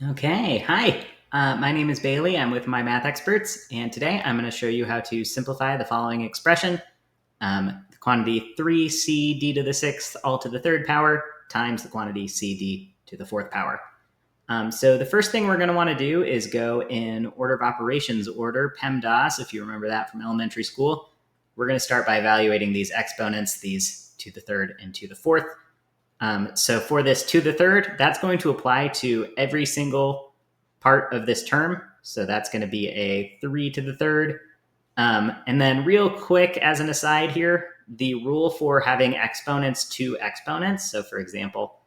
Okay, hi. My name is Bailey. I'm with My Math Experts, and today I'm going to show you how to simplify the following expression. The quantity 3c d to the sixth all to the third power times the quantity cd to the fourth power. So the first thing we're going to want to do is go in order of operations order, PEMDAS, if you remember that from elementary school. We're going to start by evaluating these exponents, these to the third and to the fourth. So for this to the third, that's going to apply to every single part of this term. So that's going to be a 3 to the third. And then real quick, as an aside here, the rule for having exponents to exponents. So for example,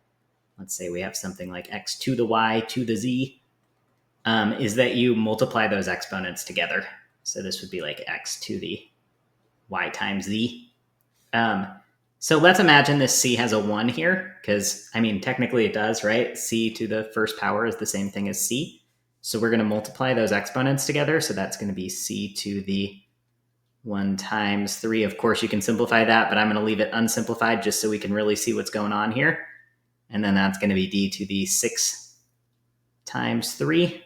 let's say we have something like x to the y to the z, is that you multiply those exponents together. So this would be like x to the y times z. So let's imagine this c has a 1 here, because, I mean, technically it does, right? C to the first power is the same thing as c. So we're going to multiply those exponents together. So that's going to be c to the 1 times 3. Of course, you can simplify that, but I'm going to leave it unsimplified just so we can really see what's going on here. And then that's going to be d to the 6 times 3.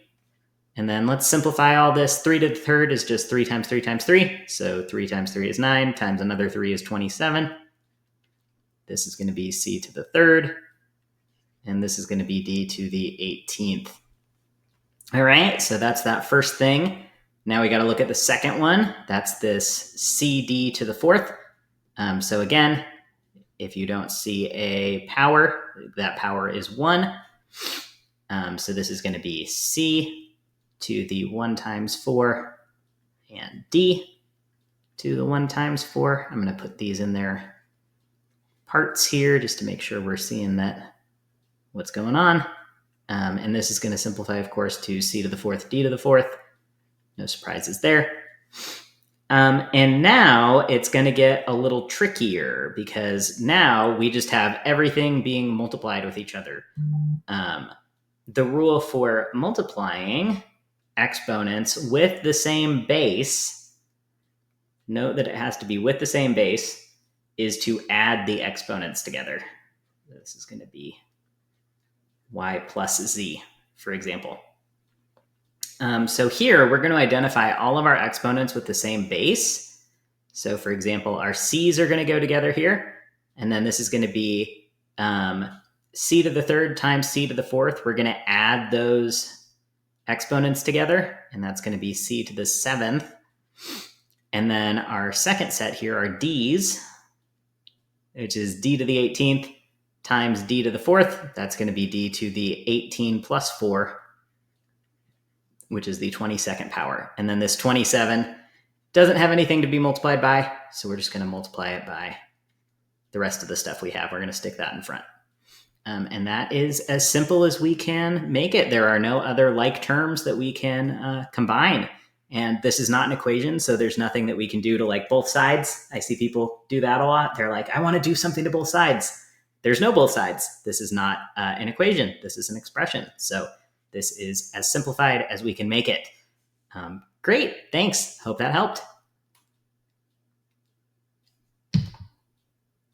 And then let's simplify all this. 3 to the third is just 3 times 3 times 3. So 3 times 3 is 9, times another 3 is 27. This is going to be c to the third, and this is going to be d to the 18th. All right, so that's that first thing. Now we got to look at the second one. That's this cd to the fourth. So again, if you don't see a power, that power is 1. So this is going to be c to the 1 times 4 and d to the 1 times 4. I'm going to put these in their parts here just to make sure we're seeing that what's going on. And this is going to simplify, of course, to c to the fourth, d to the fourth. No surprises there. And now it's going to get a little trickier because now we just have everything being multiplied with each other. The rule for multiplying exponents with the same base, note that it has to be with the same base, is to add the exponents together. This is going to be y plus z, for example. So here we're going to identify all of our exponents with the same base. So for example, our c's are going to go together here. And then this is going to be c to the third times c to the fourth. We're going to add those exponents together. And that's going to be c to the seventh. And then our second set here are d's, which is d to the 18th times d to the fourth. That's going to be d to the 18 plus 4, which is the 22nd power. And then this 27 doesn't have anything to be multiplied by, so we're just going to multiply it by the rest of the stuff we have. We're going to stick that in front. And that is as simple as we can make it. There are no other like terms that we can combine. And this is not an equation, so there's nothing that we can do to like both sides. I see people do that a lot. They're like, I want to do something to both sides. There's no both sides. This is not an equation. This is an expression. So this is as simplified as we can make it. Great, thanks. Hope that helped.